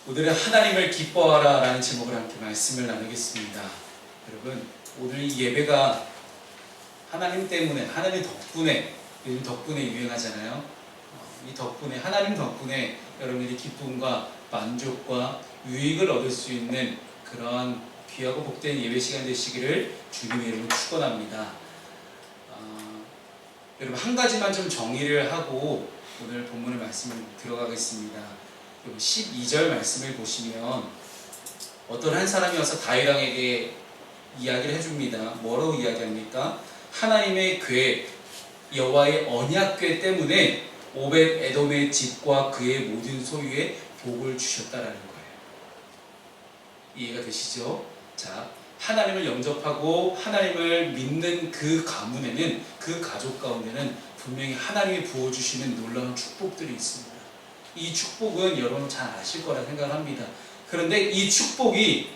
오늘은 하나님을 기뻐하라 라는 제목으로 함께 말씀을 나누겠습니다. 여러분, 오늘 이 예배가 하나님 때문에, 하나님 덕분에, 요즘 덕분에 유행하잖아요. 이 덕분에, 하나님 덕분에 여러분들이 기쁨과 만족과 유익을 얻을 수 있는 그런 귀하고 복된 예배 시간 되시기를 주님의 이름으로 축원합니다. 여러분, 한 가지만 좀 정리를 하고 오늘 본문의 말씀을 들어가겠습니다. 12절 말씀을 보시면 어떤 한 사람이 와서 다윗왕에게 이야기를 해줍니다. 뭐라고 이야기합니까? 하나님의 궤, 여호와의 언약궤 때문에 오벳 에돔의 집과 그의 모든 소유에 복을 주셨다라는 거예요. 이해가 되시죠? 자, 하나님을 영접하고 하나님을 믿는 그 가문에는, 그 가족 가운데는 분명히 하나님이 부어주시는 놀라운 축복들이 있습니다. 이 축복은 여러분 잘 아실 거라 생각합니다. 그런데 이 축복이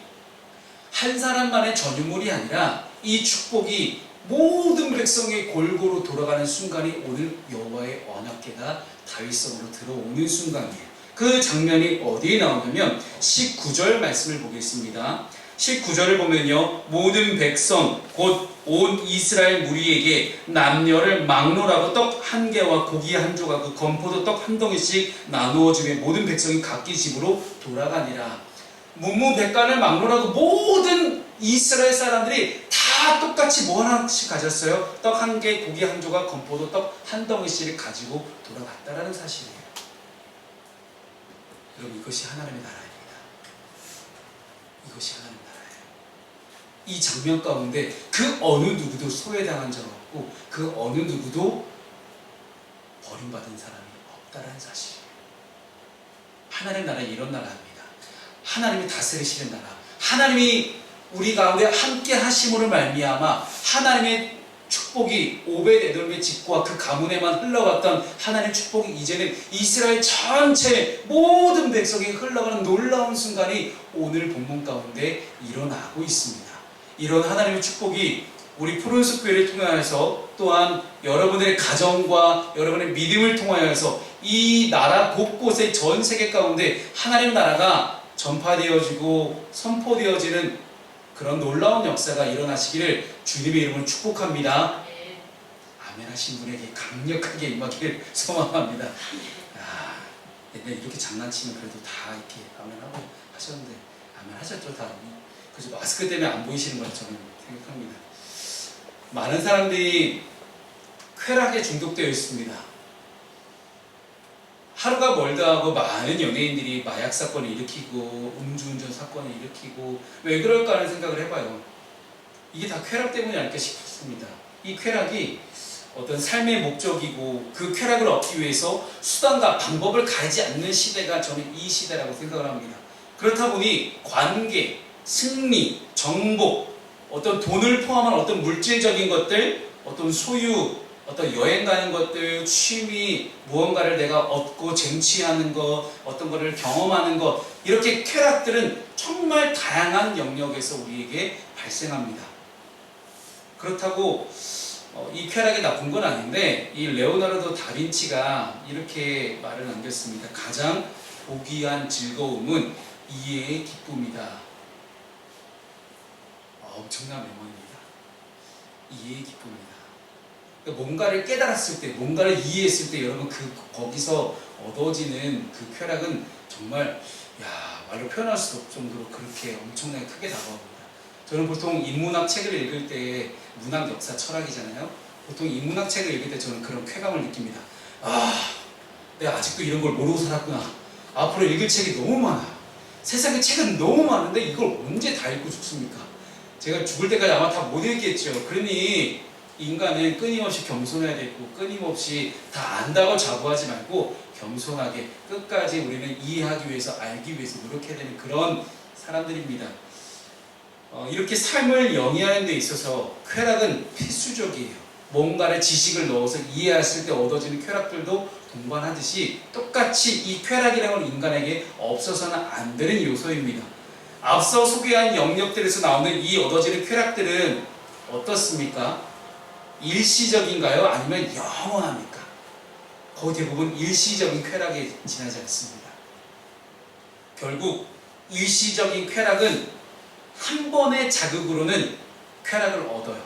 한 사람만의 전유물이 아니라 이 축복이 모든 백성의 골고루 돌아가는 순간이 오늘 여호와의 언약궤가 다윗성으로 들어오는 순간이에요. 그 장면이 어디에 나오냐면 19절 말씀을 보겠습니다. 19절을 보면요, 모든 백성 곧 온 이스라엘 무리에게 남녀를 막론하고 떡 한 개와 고기 한 조각 그 건포도 떡 한 덩이씩 나누어 주며 모든 백성이 각기 집으로 돌아가니라. 문무백관을 막론하고 모든 이스라엘 사람들이 다 똑같이 뭐 하나씩 가졌어요? 떡 한 개, 고기 한 조각, 건포도 떡 한 덩이씩을 가지고 돌아갔다라는 사실이에요. 여러분, 이것이 하나님의 나라입니다. 이것이 하나님의 나라예요. 이 장면 가운데 그 어느 누구도 소외당한 적 없고 그 어느 누구도 버림받은 사람이 없다라는 사실이에요. 하나님의 나라는 이런 나라입니다. 하나님이 다스리시는 나라, 하나님이 우리 가운데 함께 하심으로 말미암아 하나님의 축복이 오벳 에돔의 집과 그 가문에만 흘러갔던 하나님의 축복이 이제는 이스라엘 전체 모든 백성에게 흘러가는 놀라운 순간이 오늘 본문 가운데 일어나고 있습니다. 이런 하나님의 축복이 우리 푸른숲 교회를 통하여서 또한 여러분들의 가정과 여러분의 믿음을 통하여서 이 나라 곳곳에 전 세계 가운데 하나님의 나라가 전파되어지고 선포되어지는 그런 놀라운 역사가 일어나시기를 주님의 이름으로 축복합니다. 아멘 하신 분에게 강력하게 임하기를 소망합니다. 옛날에 이렇게 장난치면 그래도 다 이렇게 아멘하고 하셨는데 아멘 하셨죠? 다. 그래서 마스크 때문에 안 보이시는 걸 저는 생각합니다. 많은 사람들이 쾌락에 중독되어 있습니다. 하루가 멀다 하고 많은 연예인들이 마약 사건을 일으키고 음주운전 사건을 일으키고 왜 그럴까 하는 생각을 해봐요. 이게 다 쾌락 때문이 아닐까 싶습니다. 이 쾌락이 어떤 삶의 목적이고 그 쾌락을 얻기 위해서 수단과 방법을 가리지 않는 시대가 저는 이 시대라고 생각을 합니다. 그렇다 보니 관계, 승리, 정복, 어떤 돈을 포함한 어떤 물질적인 것들, 어떤 소유, 어떤 여행 가는 것들, 취미, 무언가를 내가 얻고 쟁취하는 것, 어떤 것을 경험하는 것, 이렇게 쾌락들은 정말 다양한 영역에서 우리에게 발생합니다. 그렇다고 이 쾌락이 나쁜 건 아닌데 이 레오나르도 다빈치가 이렇게 말을 남겼습니다. 가장 고귀한 즐거움은 이해의 기쁨이다. 엄청난 메모입니다. 이해의 기쁨이다. 그러니까 뭔가를 깨달았을 때, 뭔가를 이해했을 때 여러분 거기서 얻어지는 그 쾌락은 정말 말로 표현할 수 없을 정도로 그렇게 엄청나게 크게 다가옵니다. 저는 보통 인문학 책을 읽을 때 문학 역사 철학이잖아요. 보통 인문학 책을 읽을 때 저는 그런 쾌감을 느낍니다. 내가 아직도 이런 걸 모르고 살았구나. 앞으로 읽을 책이 너무 많아. 세상에 책은 너무 많은데 이걸 언제 다 읽고 죽습니까? 제가 죽을 때까지 아마 다 못 읽겠죠. 그러니 인간은 끊임없이 겸손해야 되고 끊임없이 다 안다고 자부하지 말고 겸손하게 끝까지 우리는 이해하기 위해서 알기 위해서 노력해야 되는 그런 사람들입니다. 이렇게 삶을 영위하는 데 있어서 쾌락은 필수적이에요. 뭔가를 지식을 넣어서 이해했을 때 얻어지는 쾌락들도 동반하듯이 똑같이 이 쾌락이라는 건 인간에게 없어서는 안 되는 요소입니다. 앞서 소개한 영역들에서 나오는 이 얻어지는 쾌락들은 어떻습니까? 일시적인가요? 아니면 영원합니까? 거의 대부분 일시적인 쾌락에 지나지 않습니다. 결국 일시적인 쾌락은 한 번의 자극으로는 쾌락을 얻어요.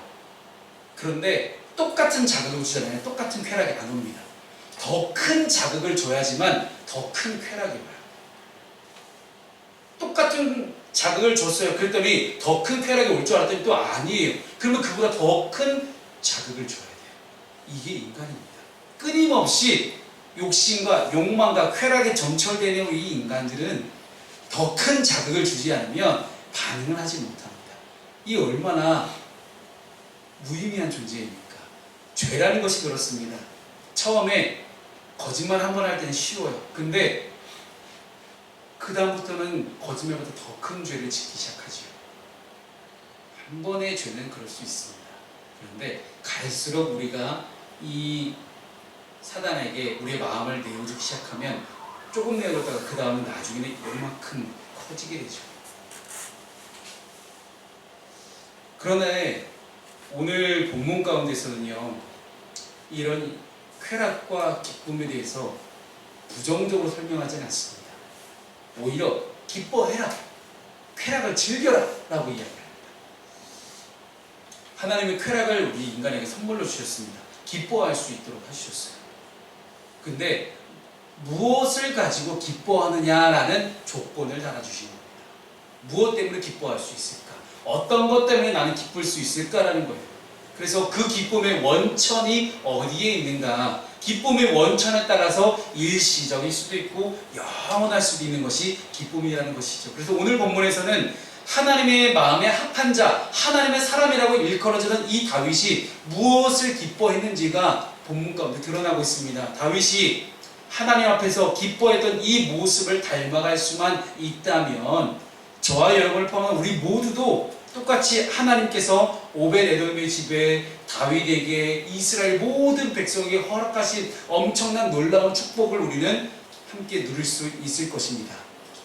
그런데 똑같은 자극을 주잖아요. 똑같은 쾌락이 안 옵니다. 더 큰 자극을 줘야지만 더 큰 쾌락이 와요. 똑같은 자극을 줬어요. 그랬더니 더 큰 쾌락이 올 줄 알았더니 또 아니에요. 그러면 그보다 더 큰 자극을 줘야 돼요. 이게 인간입니다. 끊임없이 욕심과 욕망과 쾌락에 점철되는 이 인간들은 더 큰 자극을 주지 않으면 반응을 하지 못합니다. 이 얼마나 무의미한 존재입니까? 죄라는 것이 그렇습니다. 처음에 거짓말 한 번 할 때는 쉬워요. 근데 그 다음부터는 거짓말보다 더 큰 죄를 짓기 시작하죠. 한 번의 죄는 그럴 수 있습니다. 그런데 갈수록 우리가 이 사단에게 우리의 마음을 내어주기 시작하면 조금 내어줬다가 그 다음은 나중에는 요만큼 커지게 되죠. 그러나 오늘 본문 가운데서는요, 이런 쾌락과 기쁨에 대해서 부정적으로 설명하지는 않습니다. 오히려 기뻐해라, 쾌락을 즐겨라 라고 이야기합니다. 하나님은 쾌락을 우리 인간에게 선물로 주셨습니다. 기뻐할 수 있도록 해주셨어요. 근데 무엇을 가지고 기뻐하느냐라는 조건을 달아주신 겁니다. 무엇 때문에 기뻐할 수 있을까? 어떤 것 때문에 나는 기쁠 수 있을까라는 거예요. 그래서 그 기쁨의 원천이 어디에 있는가? 기쁨의 원천에 따라서 일시적일 수도 있고 영원할 수도 있는 것이 기쁨이라는 것이죠. 그래서 오늘 본문에서는 하나님의 마음에 합한 자, 하나님의 사람이라고 일컬어지는 이 다윗이 무엇을 기뻐했는지가 본문 가운데 드러나고 있습니다. 다윗이 하나님 앞에서 기뻐했던 이 모습을 닮아갈 수만 있다면 저와 여러분을 포함한 우리 모두도 똑같이 하나님께서 오벳에돔의 집에 다윗에게 이스라엘 모든 백성에게 허락하신 엄청난 놀라운 축복을 우리는 함께 누릴 수 있을 것입니다.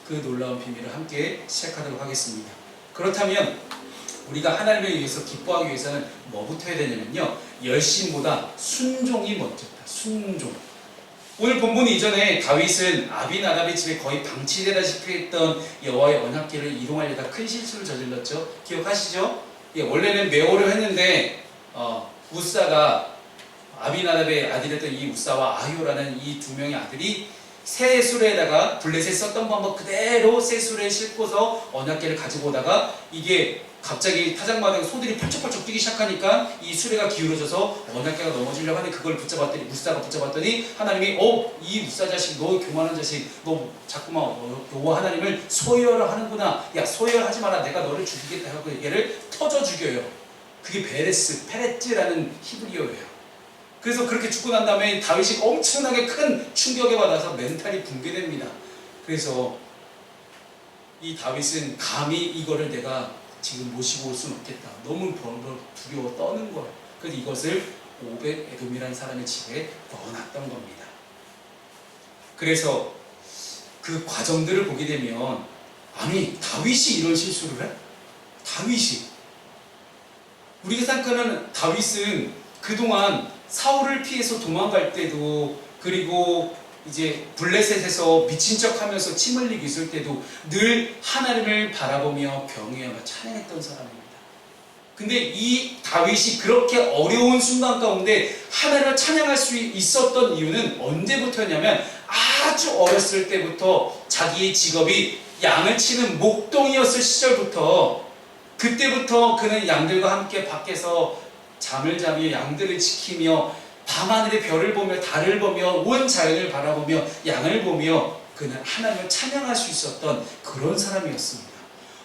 그 놀라운 비밀을 함께 시작하도록 하겠습니다. 그렇다면 우리가 하나님을 위해서 기뻐하기 위해서는 뭐부터 해야 되냐면요, 열심보다 순종이 먼저다. 순종. 오늘 본문 이전에 다윗은 아비나답의 집에 거의 방치되다시피 했던 여호와의 언약궤를 이동하려다 큰 실수를 저질렀죠. 기억하시죠? 예, 원래는 메오를 했는데 우사가 아비나답의 아들이었던 이 우사와 아효라는 이 두 명의 아들이 새 수레에다가 블레셋 썼던 방법 그대로 새 수레에 싣고서 언약궤를 가지고 오다가 이게 갑자기 타작마당 소들이 펄쩍펄쩍 뛰기 시작하니까 이 수레가 기울어져서 언약궤가 넘어지려고 하는데 그걸 붙잡았더니 무사가 붙잡았더니 하나님이 이 무사 자식, 너 교만한 자식, 너 자꾸만 여호와 하나님을 소열을 하는구나. 야, 소열하지 마라. 내가 너를 죽이겠다 하고 얘를 터져 죽여요. 그게 페레츠라는 히브리어예요. 그래서 그렇게 죽고 난 다음에 다윗이 엄청나게 큰 충격에 받아서 멘탈이 붕괴됩니다. 그래서 이 다윗은 감히 이거를 내가 지금 모시고 올 수는 없겠다. 너무 두려워 떠는 거예요. 그래서 이것을 오벳에돔이라는 사람의 집에 넣어놨던 겁니다. 그래서 그 과정들을 보게 되면 아니 다윗이 이런 실수를 해? 다윗이 우리가 생각하는 다윗은 그동안 사울을 피해서 도망갈 때도 그리고 이제 블레셋에서 미친 척하면서 침 흘리고 있을 때도 늘 하나님을 바라보며 경외하며 찬양했던 사람입니다. 근데 이 다윗이 그렇게 어려운 순간 가운데 하나님을 찬양할 수 있었던 이유는 언제부터냐면 아주 어렸을 때부터 자기의 직업이 양을 치는 목동이었을 시절부터 그때부터 그는 양들과 함께 밖에서 잠을 자며 양들을 지키며 밤하늘의 별을 보며 달을 보며 온 자연을 바라보며 양을 보며 그는 하나님을 찬양할 수 있었던 그런 사람이었습니다.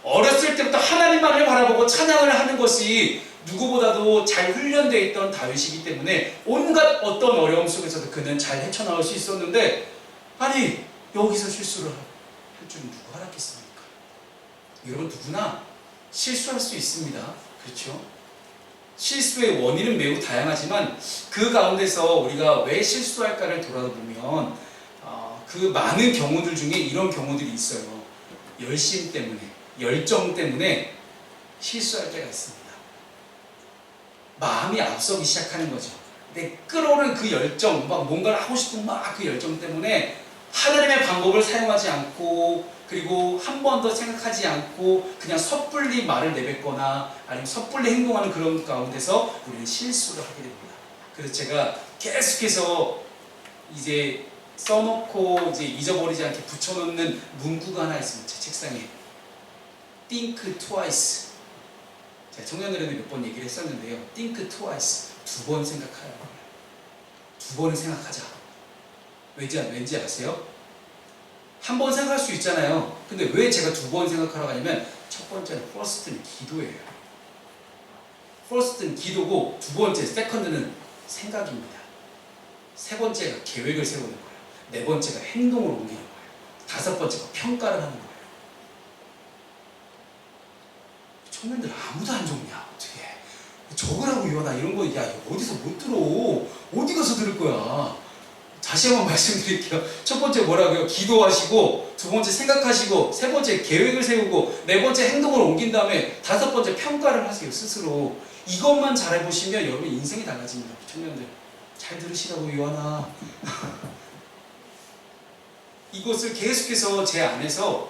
어렸을 때부터 하나님만을 바라보고 찬양을 하는 것이 누구보다도 잘 훈련되어 있던 다윗이기 때문에 온갖 어떤 어려움 속에서도 그는 잘 헤쳐나올 수 있었는데 아니 여기서 실수를 할 줄은 누가 알았겠습니까? 여러분 누구나 실수할 수 있습니다. 그렇죠? 실수의 원인은 매우 다양하지만 그 가운데서 우리가 왜 실수할까를 돌아보면 그 많은 경우들 중에 이런 경우들이 있어요. 열심 때문에, 열정 때문에 실수할 때가 있습니다. 마음이 앞서기 시작하는 거죠. 근데 끌어오는 그 열정, 막 뭔가를 하고 싶은 막 그 열정 때문에 하나님의 방법을 사용하지 않고 그리고 한 번 더 생각하지 않고 그냥 섣불리 말을 내뱉거나 아니면 섣불리 행동하는 그런 가운데서 우리는 실수를 하게 됩니다. 그래서 제가 계속해서 이제 써놓고 이제 잊어버리지 않게 붙여놓는 문구가 하나 있습니다. 제 책상에. Think twice. 제가 청년들에게 몇 번 얘기를 했었는데요. Think twice. 2번 생각하라는 거예요. 2번을 생각하자. 왠지 아세요? 한 번 생각할 수 있잖아요. 근데 왜 제가 2번 생각하라고 하냐면 첫 번째는 first는 기도예요. first는 기도고 두 번째 second는 생각입니다. 세 번째가 계획을 세우는 거예요. 네 번째가 행동을 옮기는 거예요. 다섯 번째가 평가를 하는 거예요. 청년들 아무도 안 적냐 어떻게 적으라고 이거나 이런 거 야 어디서 못 들어 어디 가서 들을 거야. 다시 한번 말씀드릴게요. 첫 번째 뭐라고요? 기도하시고, 두 번째 생각하시고, 세 번째 계획을 세우고, 네 번째 행동을 옮긴 다음에 다섯 번째 평가를 하세요. 스스로. 이것만 잘해보시면 여러분 인생이 달라집니다. 청년들 잘 들으시라고 요하나. 이것을 계속해서 제 안에서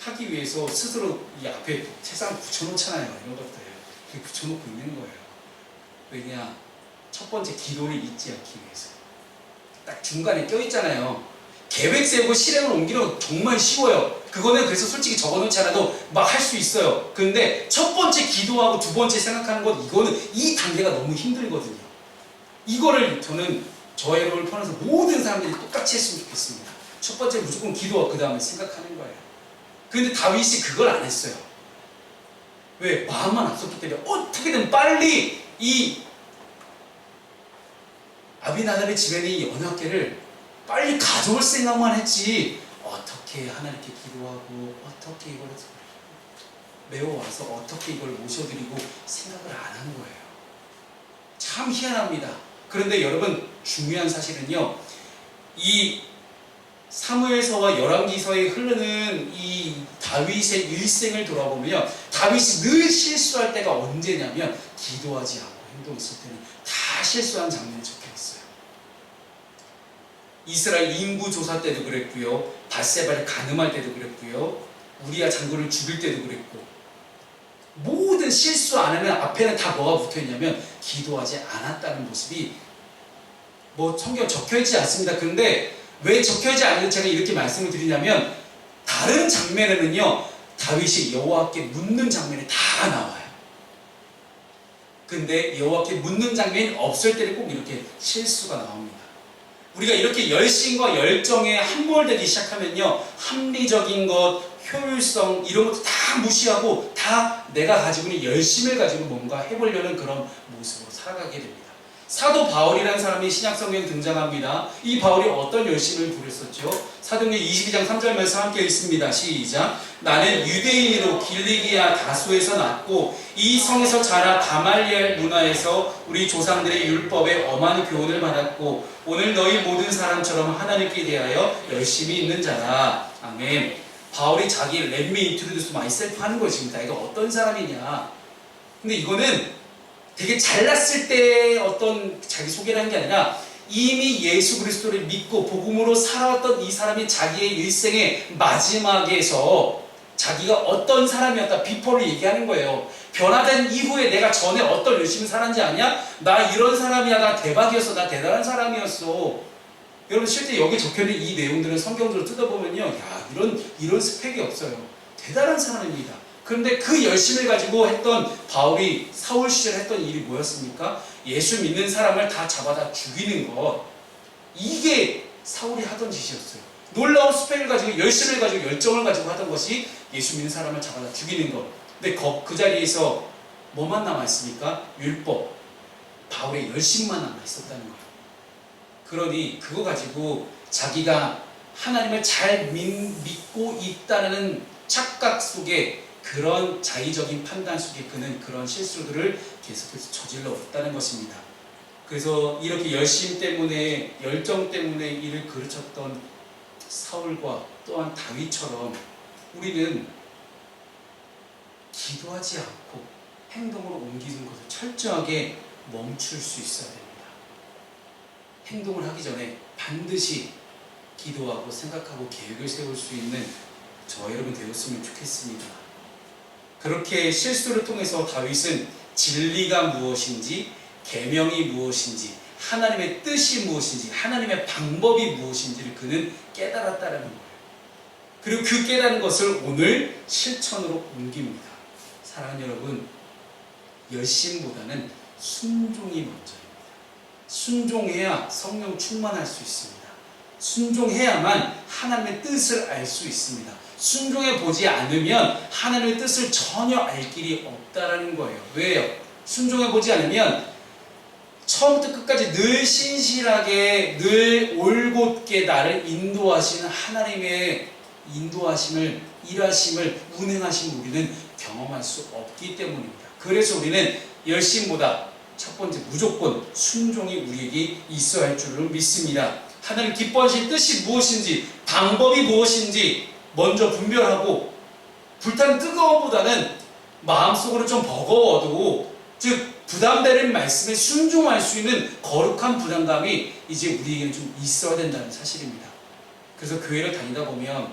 하기 위해서 스스로 이 앞에 책상에 붙여놓잖아요. 이런 것들 이렇게 붙여놓고 있는 거예요. 왜냐? 첫 번째 기도를 잊지 않기 위해서. 딱 중간에 껴있잖아요. 계획 세우고 실행을 옮기는 건 정말 쉬워요. 그거는 그래서 솔직히 적어놓지 않아도 막 할 수 있어요. 근데 첫 번째 기도하고 두 번째 생각하는 것, 이거는 이 단계가 너무 힘들거든요. 이거를 저는 저의 여러분을 포함해서 모든 사람들이 똑같이 했으면 좋겠습니다. 첫 번째 무조건 기도하고 그 다음에 생각하는 거예요. 근데 다윗이 그걸 안 했어요. 왜? 마음만 앞섰기 때문에 어떻게든 빨리 이 아비나답의 집에는 이 언약궤를 빨리 가져올 생각만 했지 어떻게 하나님께 기도하고 어떻게 이걸 메워와서 어떻게 이걸 모셔드리고 생각을 안 한 거예요. 참 희한합니다. 그런데 여러분 중요한 사실은요, 이 사무엘서와 열왕기서에 흐르는 이 다윗의 일생을 돌아보면요, 다윗이 늘 실수할 때가 언제냐면 기도하지 않고 행동했을 때는 다 실수한 장면이 적혀 있어요. 이스라엘 인구 조사 때도 그랬고요, 밧세바를 간음할 때도 그랬고요, 우리야 장군을 죽일 때도 그랬고, 모든 실수 안 하면 앞에는 다 뭐가 붙어있냐면 기도하지 않았다는 모습이 뭐 성경 적혀있지 않습니다. 그런데 왜 적혀있지 않는지 제가 이렇게 말씀을 드리냐면, 다른 장면에는요 다윗이 여호와께 묻는 장면이 다 나와요. 근데 여호와께 묻는 장면이 없을 때는 꼭 이렇게 실수가 나옵니다. 우리가 이렇게 열심과 열정에 함몰되기 시작하면요, 합리적인 것, 효율성 이런 것도 다 무시하고 다 내가 가지고 있는 열심을 가지고 뭔가 해보려는 그런 모습으로 살아가게 됩니다. 사도 바울이라는 사람이 신약성경에 등장합니다. 이 바울이 어떤 열심을 부렸었죠? 사도행전 22장 3절 말씀 함께 읽습니다. 시작. 나는 유대인으로 길리기아 다소에서 났고 이 성에서 자라 가말리엘 문화에서 우리 조상들의 율법에 엄한 교훈을 받았고 오늘 너희 모든 사람처럼 하나님께 대하여 열심히 있는 자라. 아멘. 바울이 자기 Let me introduce myself 하는 거예요. 지금 내가 어떤 사람이냐. 근데 이거는 되게 잘났을 때 어떤 자기 소개를 한 게 아니라 이미 예수 그리스도를 믿고 복음으로 살아왔던 이 사람이 자기의 일생의 마지막에서 자기가 어떤 사람이었다 비포를 얘기하는 거예요. 변화된 이후에 내가 전에 어떤 열심히 살았는지 아냐? 나 이런 사람이야. 나 대박이었어. 나 대단한 사람이었어. 여러분 실제 여기 적혀있는 이 내용들은 성경적으로 뜯어보면요, 야 이런 스펙이 없어요. 대단한 사람입니다. 그런데 그 열심을 가지고 했던 바울이 사울 시절에 했던 일이 뭐였습니까? 예수 믿는 사람을 다 잡아다 죽이는 것. 이게 사울이 하던 짓이었어요. 놀라운 스펙을 가지고 열심을 가지고 열정을 가지고 하던 것이 예수 믿는 사람을 잡아다 죽이는 것. 근데 그 자리에서 뭐만 남아있습니까? 율법. 바울의 열심만 남아있었다는 거예요. 그러니 그거 가지고 자기가 하나님을 잘 믿고 있다는 착각 속에 그런 자의적인 판단 속에 그는 그런 실수들을 계속해서 저질러 왔다는 것입니다. 그래서 이렇게 열심 때문에 열정 때문에 이를 그르쳤던 사울과 또한 다윗처럼 우리는 기도하지 않고 행동으로 옮기는 것을 철저하게 멈출 수 있어야 됩니다. 행동을 하기 전에 반드시 기도하고 생각하고 계획을 세울 수 있는 저 여러분 되었으면 좋겠습니다. 그렇게 실수를 통해서 다윗은 진리가 무엇인지, 계명이 무엇인지, 하나님의 뜻이 무엇인지, 하나님의 방법이 무엇인지를 그는 깨달았다는 거예요. 그리고 그 깨달은 것을 오늘 실천으로 옮깁니다. 사랑하는 여러분, 열심보다는 순종이 먼저입니다. 순종해야 성령 충만할 수 있습니다. 순종해야만 하나님의 뜻을 알 수 있습니다. 순종해 보지 않으면 하나님의 뜻을 전혀 알 길이 없다라는 거예요. 왜요? 순종해 보지 않으면 처음부터 끝까지 늘 신실하게 늘 올곧게 나를 인도하시는 하나님의 인도하심을, 일하심을, 운행하심을 우리는 경험할 수 없기 때문입니다. 그래서 우리는 열심보다 첫 번째 무조건 순종이 우리에게 있어야 할 줄을 믿습니다. 하나님 기뻐하신 뜻이 무엇인지, 방법이 무엇인지 먼저 분별하고, 불타는 뜨거움보다는 마음속으로 좀 버거워도, 즉 부담되는 말씀에 순종할 수 있는 거룩한 부담감이 이제 우리에게는 좀 있어야 된다는 사실입니다. 그래서 교회를 다니다 보면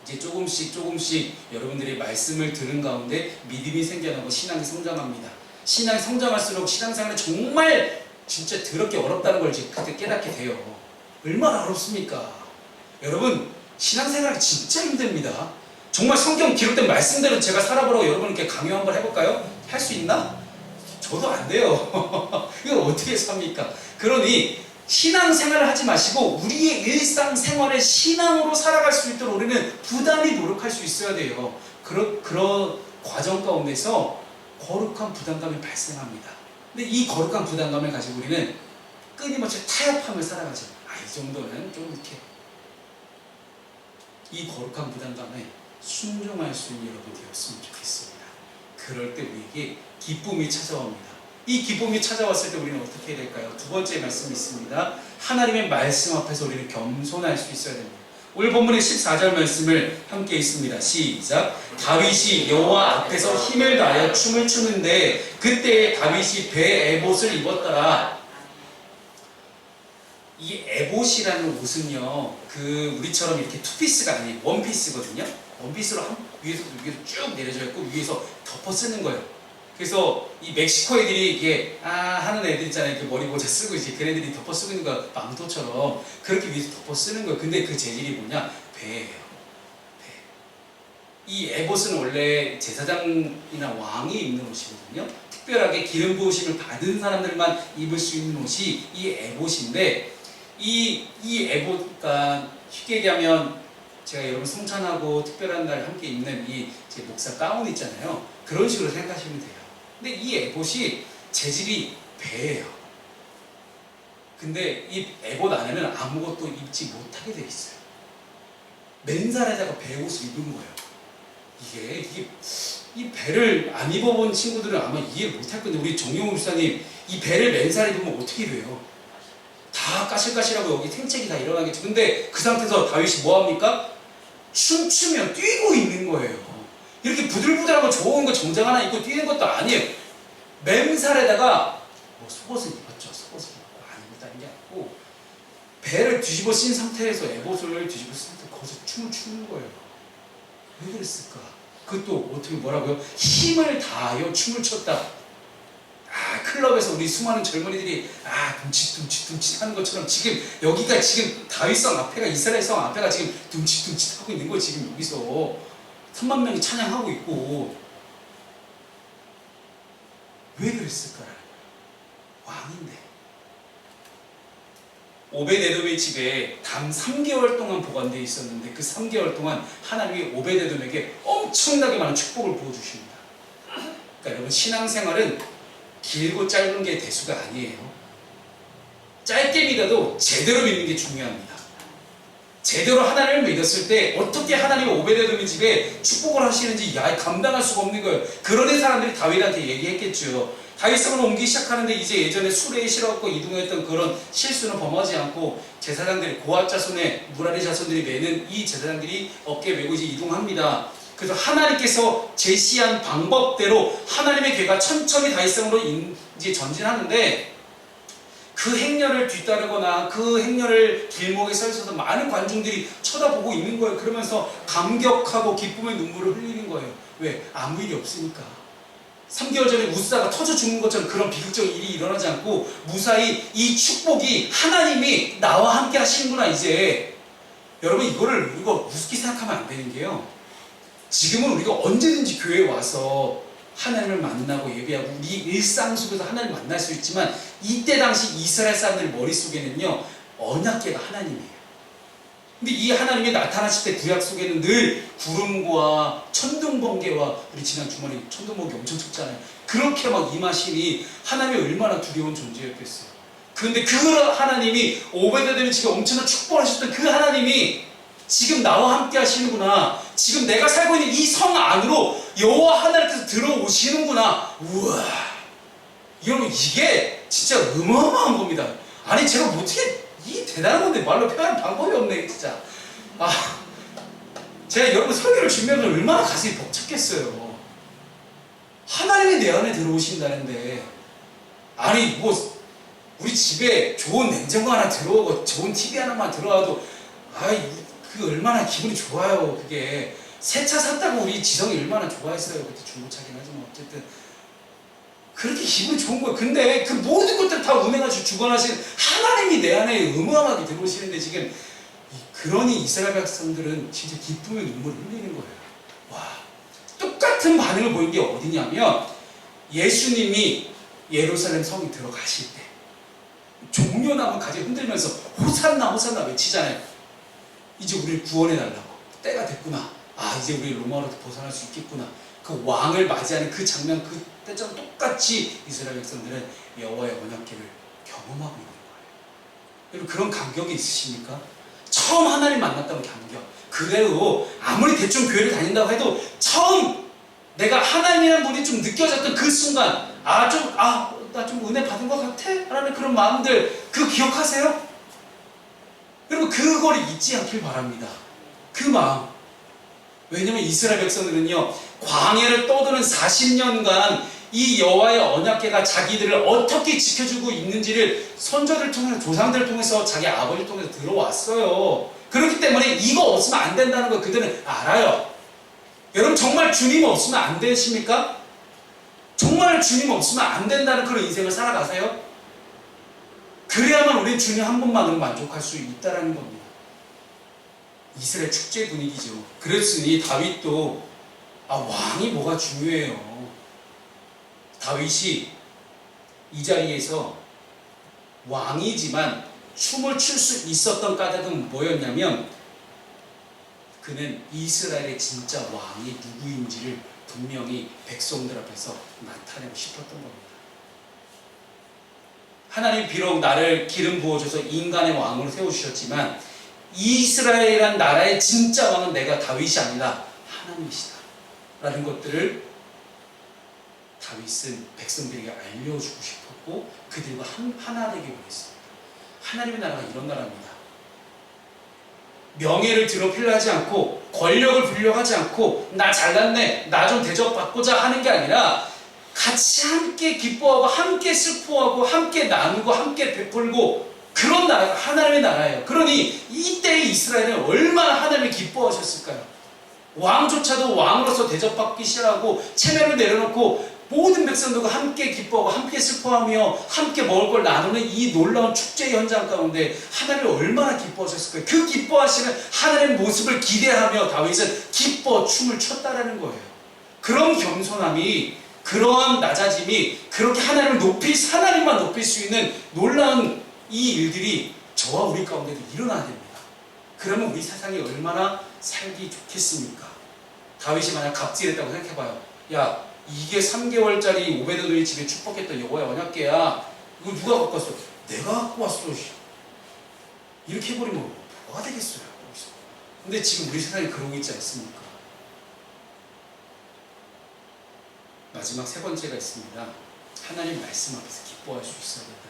이제 조금씩 여러분들이 말씀을 들은 가운데 믿음이 생겨나고 신앙이 성장합니다. 신앙이 성장할수록 신앙생활이 정말 진짜 더럽게 어렵다는 걸 이제 그때 깨닫게 돼요. 얼마나 어렵습니까? 여러분, 신앙생활이 진짜 힘듭니다. 정말 성경 기록된 말씀대로 제가 살아보라고 여러분께 강요 한번 해볼까요? 할 수 있나? 저도 안 돼요. 이걸 어떻게 삽니까? 그러니 신앙생활을 하지 마시고 우리의 일상생활에 신앙으로 살아갈 수 있도록 우리는 부단히 노력할 수 있어야 돼요. 그런 과정 가운데서 거룩한 부담감이 발생합니다. 근데 이 거룩한 부담감을 가지고 우리는 끊임없이 타협하며 살아가죠. 이 정도는 좀 이렇게. 이 거룩한 부담감에 순종할 수 있는 여러분 되었으면 좋겠습니다. 그럴 때 우리에게 기쁨이 찾아옵니다. 이 기쁨이 찾아왔을 때 우리는 어떻게 해야 될까요? 두 번째 말씀이 있습니다. 하나님의 말씀 앞에서 우리는 겸손할 수 있어야 됩니다. 오늘 본문의 14절 말씀을 함께 읽습니다. 시작. 다윗이 여호와 앞에서 힘을 다하여 춤을 추는데 그때 다윗이 배 에봇을 입었더라. 이 에봇이라는 옷은요, 우리처럼 이렇게 투피스가 아니에요. 원피스거든요. 원피스로 위에서 쭉 내려져 있고 위에서 덮어 쓰는 거예요. 그래서 이 멕시코 애들이 이게 하는 애들 있잖아요. 이렇게 머리 모자 쓰고 이제 걔네들이 덮어 쓰고 있는 거 망토처럼 그렇게 위에서 덮어 쓰는 거예요. 근데 그 재질이 뭐냐? 배예요. 배. 이 에봇은 원래 제사장이나 왕이 입는 옷이거든요. 특별하게 기름 부으심을 받은 사람들만 입을 수 있는 옷이 이 에봇인데, 이 에봇, 그러니까 쉽게 얘기하면 제가 여러분 성찬하고 특별한 날 함께 입는 이 제 목사 가운 있잖아요. 그런 식으로 생각하시면 돼요. 근데 이 에봇이 재질이 배예요. 근데 이 에봇 안에는 아무것도 입지 못하게 돼 있어요. 맨살에다가 배 옷을 입은 거예요. 이게 이 배를 안 입어본 친구들은 아마 이해를 못할 건데, 우리 정용우 목사님 이 배를 맨살에 입으면 어떻게 돼요? 다 까실까실하고 여기 생책이 다 일어나겠죠. 근데 그 상태에서 다윗이 뭐합니까? 춤추며 뛰고 있는 거예요. 이렇게 부들부들하고 좋은 거 정장 하나 입고 뛰는 것도 아니에요. 맨살에다가 속옷을 입었죠. 속옷을 입고 안 입었다는 게 아니고 배를 뒤집어 쓴 상태에서 에봇을 뒤집어 쓴 상태에서 거기서 춤을 추는 거예요. 왜 그랬을까? 그것도 어떻게 뭐라고요? 힘을 다하여 춤을 췄다. 클럽에서 우리 수많은 젊은이들이 둠칫 하는 것처럼 지금 여기가 지금 다윗성 앞에가 이스라엘 성 앞에가 지금 둠칫 하고 있는 거 지금 여기서 3만 명이 찬양하고 있고. 왜 그랬을까라는 거예요. 왕인데. 오베데돔의 집에 단 3개월 동안 보관되어 있었는데 그 3개월 동안 하나님이 오베데돔에게 엄청나게 많은 축복을 부어주십니다. 그러니까 여러분, 신앙생활은 길고 짧은 게 대수가 아니에요. 짧게 믿어도 제대로 믿는 게 중요합니다. 제대로 하나님을 믿었을 때 어떻게 하나님이 오베데돔의 집에 축복을 하시는지 감당할 수가 없는 거예요. 그러는 사람들이 다윗한테 얘기했겠죠. 다윗성을 옮기기 시작하는데 이제 예전에 수레에 실었고 이동했던 그런 실수는 범하지 않고 제사장들이 고압 자손의 무라리 자손들이 매는 이 제사장들이 어깨에 메고 이제 이동합니다. 그래서 하나님께서 제시한 방법대로 하나님의 괴가 천천히 다윗성으로 이제 전진하는데, 그 행렬을 뒤따르거나 그 행렬을 길목에 서 있어서 많은 관중들이 쳐다보고 있는 거예요. 그러면서 감격하고 기쁨의 눈물을 흘리는 거예요. 왜? 아무 일이 없으니까. 3개월 전에 우사가 터져 죽는 것처럼 그런 비극적인 일이 일어나지 않고 무사히 이 축복이 하나님이 나와 함께 하시는구나. 이제 여러분, 이거를 우리가 우습게 생각하면 안 되는 게요, 지금은 우리가 언제든지 교회에 와서 하나님을 만나고 예배하고 우리 일상 속에서 하나님을 만날 수 있지만, 이때 당시 이스라엘 사람들 머릿속에는요 언약궤가 하나님이에요. 근데 이 하나님이 나타나실 때 구약 속에는 늘 구름과 천둥번개와, 우리 지난 주말에 천둥번개 엄청 쳤잖아요. 그렇게 막 임하시니 하나님이 얼마나 두려운 존재였겠어요. 그런데 그 하나님이 오베데돔이 지금 엄청난 축복하셨던 그 하나님이 지금 나와 함께 하시는구나, 지금 내가 살고 있는 이 성 안으로 여호와 하나님께서 들어오시는구나. 우와, 여러분, 이게 진짜 어마어마한 겁니다. 아니, 제가 뭐 어떻게 이 대단한 건데 말로 표현할 방법이 없네 진짜. 제가 여러분 설교를 준비하면 얼마나 가슴이 벅찼겠어요. 하나님이 내 안에 들어오신다는데, 아니 뭐 우리 집에 좋은 냉장고 하나 들어오고 좋은 TV 하나만 들어와도 그 얼마나 기분이 좋아요. 그게 새 차 샀다고 우리 지성이 얼마나 좋아했어요. 그때 중고차긴 하지만 어쨌든 그렇게 기분이 좋은 거예요. 근데 그 모든 것들 다 운행하시고 주관하시는 하나님이 내 안에 어마어마하게 들어오시는데, 지금 그러니 이스라엘 백성들은 진짜 기쁨의 눈물을 흘리는 거예요. 와, 똑같은 반응을 보인 게 어디냐면, 예수님이 예루살렘 성에 들어가실 때 종려나무 가지 흔들면서 호산나 호산나 외치잖아요. 이제 우리를 구원해달라고, 때가 됐구나, 이제 우리 로마로부터 벗어날 수 있겠구나. 그 왕을 맞이하는 그 장면, 그때처럼 똑같이 이스라엘 백성들은 여호와의 언약궤를 경험하고 있는 거예요. 여러분, 그런 감격이 있으십니까? 처음 하나님 만났다는 감격. 그래도 아무리 대충 교회를 다닌다고 해도 처음 내가 하나님이라는 분이 좀 느껴졌던 그 순간, 나 좀 은혜 받은 것 같아? 라는 그런 마음들, 그거 기억하세요? 여러분, 그걸 잊지 않길 바랍니다. 그 마음. 왜냐면 이스라엘 백성들은요, 광야를 떠도는 40년간 이 여호와의 언약궤가 자기들을 어떻게 지켜주고 있는지를 선조들 통해서, 조상들을 통해서, 자기 아버지를 통해서 들어왔어요. 그렇기 때문에 이거 없으면 안 된다는 걸 그들은 알아요. 여러분, 정말 주님 없으면 안 되십니까? 정말 주님 없으면 안 된다는 그런 인생을 살아가세요? 그래야만 우리 주님 한 분만으로 만족할 수 있다는 겁니다. 이스라엘 축제 분위기죠. 그랬으니 다윗도 왕이 뭐가 중요해요. 다윗이 이 자리에서 왕이지만 춤을 출 수 있었던 까닭은 뭐였냐면, 그는 이스라엘의 진짜 왕이 누구인지를 분명히 백성들 앞에서 나타내고 싶었던 겁니다. 하나님 비록 나를 기름 부어줘서 인간의 왕으로 세워주셨지만, 이스라엘이란 나라의 진짜 왕은 내가 다윗이 아니라 하나님이시다 라는 것들을 다윗은 백성들에게 알려주고 싶었고, 그들과 하나 되기 원했습니다. 하나님의 나라가 이런 나라입니다. 명예를 뒤로 필요하지 않고, 권력을 부려하지 않고, 나 잘났네, 나 좀 대접받고자 하는 게 아니라, 같이 함께 기뻐하고 함께 슬퍼하고 함께 나누고 함께 베풀고, 그런 나라가 하나님의 나라예요. 그러니 이때의 이스라엘은 얼마나 하나님이 기뻐하셨을까요? 왕조차도 왕으로서 대접받기 싫어하고 체면을 내려놓고 모든 백성들과 함께 기뻐하고 함께 슬퍼하며 함께 먹을 걸 나누는 이 놀라운 축제 현장 가운데 하나님이 얼마나 기뻐하셨을까요? 그 기뻐하시는 하나님의 모습을 기대하며 다윗은 기뻐 춤을 췄다라는 거예요. 그런 겸손함이, 그러한 낮아짐이, 그렇게 하나님만 높일 수 있는 놀라운 이 일들이 저와 우리 가운데도 일어나야 됩니다. 그러면 우리 세상이 얼마나 살기 좋겠습니까? 다윗이 만약 갑질했다고 생각해봐요. 야, 이게 3개월짜리 오베데돔이 집에 축복했던 여호와의 언약궤야. 이거 누가 갖고 왔어? 내가 갖고 왔어. 이렇게 해버리면 뭐가 되겠어요? 근데 지금 우리 세상이 그러고 있지 않습니까? 마지막 세 번째가 있습니다. 하나님 말씀 앞에서 기뻐할 수 있어야 된다.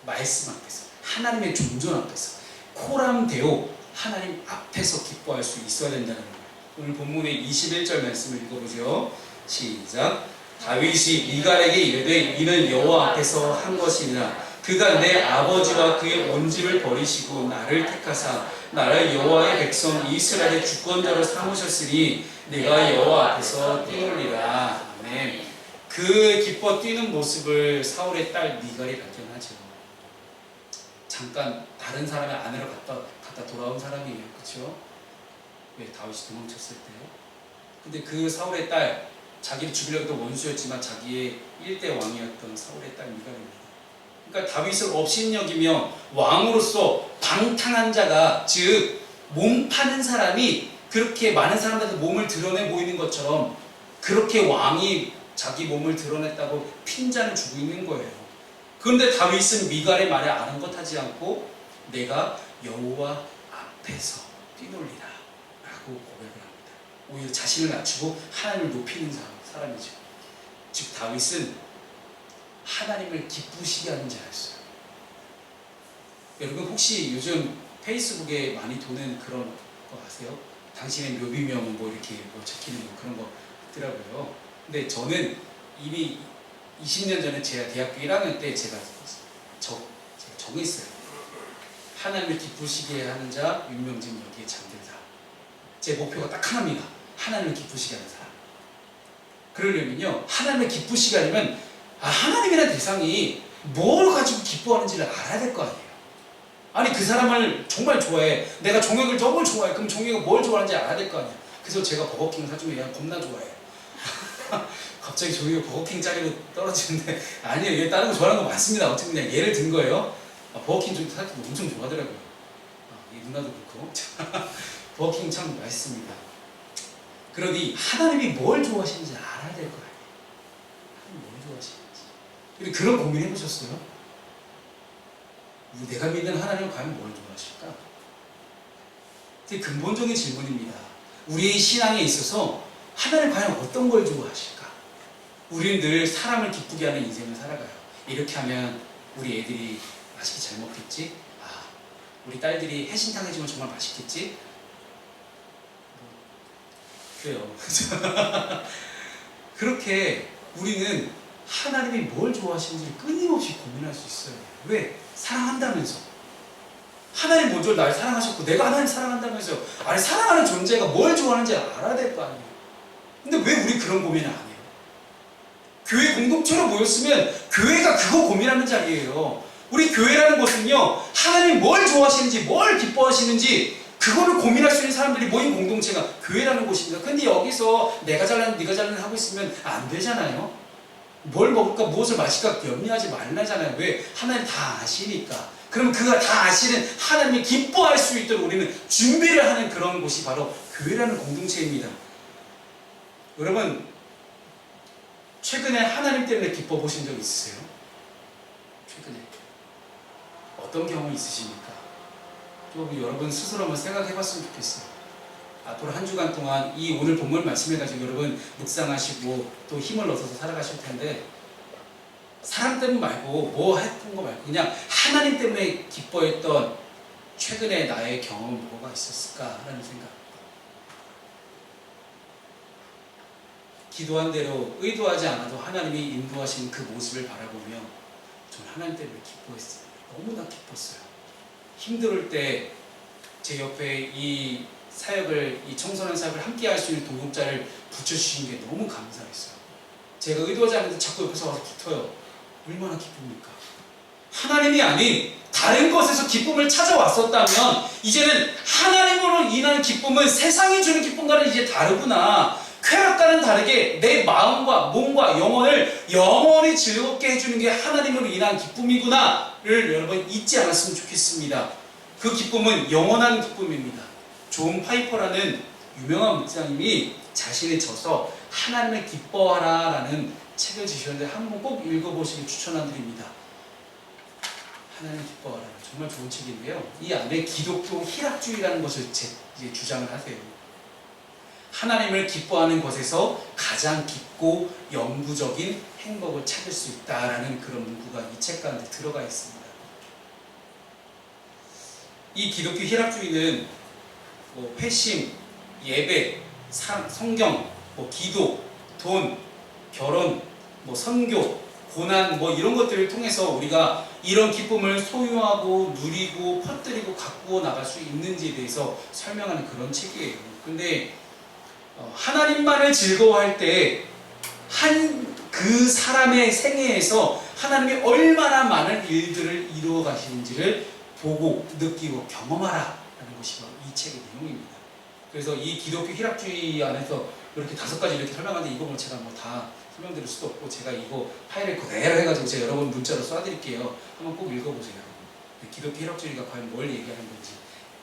말씀 앞에서, 하나님의 존존 앞에서, 코람데오 하나님 앞에서 기뻐할 수 있어야 된다는 거예요. 오늘 본문의 21절 말씀을 읽어보죠. 시작. 다윗이 미갈에게 이르되 이는 여호와 앞에서 한 것이니라. 그가 내 아버지와 그의 온 집을 버리시고 나를 택하사 나를 여호와의 백성 이스라엘의 주권자로 삼으셨으니 내가 여호와 앞에서 뛰놀리라. 아멘. 그 기뻐 뛰는 모습을 사울의 딸 미갈이 발견하죠. 잠깐 다른 사람의 아내로 갔다 돌아온 사람이에요. 그렇죠? 왜 다윗이 도망쳤을 때. 근데 그 사울의 딸, 자기를 죽이려고 했던 원수였지만 자기의 1대 왕이었던 사울의 딸 미갈입니다. 그러니까 다윗을 업신여기며 왕으로서 방탕한 자가, 즉 몸 파는 사람이 그렇게 많은 사람들한테 몸을 드러내 보이는 것처럼 그렇게 왕이 자기 몸을 드러냈다고 핀잔을 주고 있는 거예요. 그런데 다윗은 미갈의 말에 아랑곳하지 않고 내가 여호와 앞에서 뛰놀리라 라고 고백을 합니다. 오히려 자신을 낮추고 하나님을 높이는 사람이죠. 즉 다윗은 하나님을 기쁘시게 하는 자였어요. 여러분 혹시 요즘 페이스북에 많이 도는 그런 거 아세요? 당신의 묘비명 뭐 이렇게 뭐 적히는 거 그런 거 있더라고요. 근데 저는 이미 20년 전에 제가 대학교 1학년 때 제가 정했어요. 하나님을 기쁘시게 하는 자, 윤명진 여기에 잠든 자. 제 목표가 딱 하나입니다. 하나님을 기쁘시게 하는 사람. 그러려면요, 하나님을 기쁘시게 하려면 하나님이라는 대상이 뭘 가지고 기뻐하는지를 알아야 될 거 아니에요. 아니 그 사람을 정말 좋아해. 내가 종혁을 정말 좋아해. 그럼 종혁이가 뭘 좋아하는지 알아야 될 거 아니에요. 그래서 제가 버거킹 사주면 얘가 겁나 좋아해요. 갑자기 종혁이가 버거킹 짜리로 떨어지는데 아니에요. 얘 다른 거 좋아하는 거 많습니다. 어쨌든 그냥 예를 든 거예요. 버거킹 좀 사실 엄청 좋아하더라고요. 이 누나도 그렇고. 버거킹 참 맛있습니다. 그러니 하나님이 뭘 좋아하시는지 알아야 될 거 아니에요. 하나님이 뭘 좋아하시는지. 그런 고민 해보셨어요? 내가 믿는 하나님은 과연 뭘 좋아하실까? 되게 근본적인 질문입니다. 우리의 신앙에 있어서 하나님 과연 어떤 걸 좋아하실까? 우리는 늘 사람을 기쁘게 하는 인생을 살아가요. 이렇게 하면 우리 애들이 맛있게 잘 먹겠지? 우리 딸들이 해신탕 해주면 정말 맛있겠지? 그래요. 그렇게 우리는 하나님이 뭘 좋아하시는지 끊임없이 고민할 수 있어요. 왜? 사랑한다면서. 하나님 먼저 날 사랑하셨고 내가 하나님 사랑한다면서요. 아니 사랑하는 존재가 뭘 좋아하는지 알아야 될 거 아니에요. 근데 왜 우리 그런 고민을 안 해요? 교회 공동체로 모였으면 교회가 그거 고민하는 자리예요. 우리 교회라는 곳은요, 하나님 뭘 좋아하시는지 뭘 기뻐하시는지 그거를 고민할 수 있는 사람들이 모인 공동체가 교회라는 곳입니다. 근데 여기서 내가 잘나는 네가 잘나는 하고 있으면 안 되잖아요. 뭘 먹을까 무엇을 마실까 염려하지 말라잖아요. 왜? 하나님 다 아시니까. 그럼 그가 다 아시는 하나님이 기뻐할 수 있도록 우리는 준비를 하는 그런 곳이 바로 교회라는 공동체입니다. 여러분 최근에 하나님 때문에 기뻐 보신 적 있으세요? 최근에 어떤 경험이 있으십니까? 좀 여러분 스스로 한번 생각해 봤으면 좋겠어요. 앞으로 한 주간 동안 이 오늘 본문 말씀해가지고 여러분 묵상하시고 또 힘을 얻어서 살아가실 텐데 사람 때문 말고 뭐 했던 거 말고 그냥 하나님 때문에 기뻐했던 최근에 나의 경험은 뭐가 있었을까라는 생각. 기도한 대로 의도하지 않아도 하나님이 인도하신 그 모습을 바라보며 저는 하나님 때문에 기뻐했어요. 너무나 기뻤어요. 힘들 때 제 옆에 이 사역을, 이 청소년 사역을 함께 할 수 있는 동역자를 붙여주신 게 너무 감사했어요. 제가 의도하지 않는데 자꾸 옆에서 와서 붙어요. 얼마나 기쁩니까? 하나님이 아닌 다른 것에서 기쁨을 찾아왔었다면 이제는 하나님으로 인한 기쁨은 세상이 주는 기쁨과는 이제 다르구나. 쾌락과는 다르게 내 마음과 몸과 영혼을 영원히 즐겁게 해주는 게 하나님으로 인한 기쁨이구나를 여러분 잊지 않았으면 좋겠습니다. 그 기쁨은 영원한 기쁨입니다. 존 파이퍼라는 유명한 목사님이 자신의 저서 하나님을 기뻐하라 라는 책을 지셨는데 한번 꼭 읽어보시길 추천드립니다. 하나님을 기뻐하라. 정말 좋은 책인데요. 이 안에 기독교 희락주의라는 것을 이제 주장을 하세요. 하나님을 기뻐하는 것에서 가장 깊고 영구적인 행복을 찾을 수 있다라는 그런 문구가 이 책 가운데 들어가 있습니다. 이 기독교 희락주의는 회심, 예배, 성경, 기도, 돈, 결혼, 선교, 고난 뭐 이런 것들을 통해서 우리가 이런 기쁨을 소유하고 누리고 퍼뜨리고 갖고 나갈 수 있는지에 대해서 설명하는 그런 책이에요. 근데 하나님만을 즐거워할 때 그 사람의 생애에서 하나님이 얼마나 많은 일들을 이루어 가시는지를 보고 느끼고 경험하라 라는 것이 바로 이 책의 내용입니다. 그래서 이 기독교 희락주의 안에서 이렇게 5가지 이렇게 설명하는데 이거 뭐 제가 뭐 다 설명드릴 수도 없고 제가 이거 파일을 그대로 해가지고 제가 여러분 문자로 쏴드릴게요. 한번 꼭 읽어보세요. 기독교 희락주의가 과연 뭘 얘기하는 건지,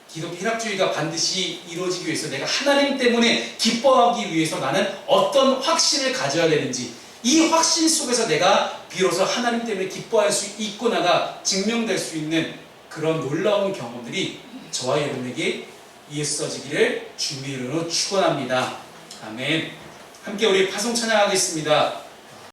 기독교 희락주의가 반드시 이루어지기 위해서 내가 하나님 때문에 기뻐하기 위해서 나는 어떤 확신을 가져야 되는지, 이 확신 속에서 내가 비로소 하나님 때문에 기뻐할 수 있구나가 증명될 수 있는 그런 놀라운 경험들이 저와 여러분에게 이어져지기를 주님의 이름으로 축원합니다. 아멘. 함께 우리 파송 찬양하겠습니다.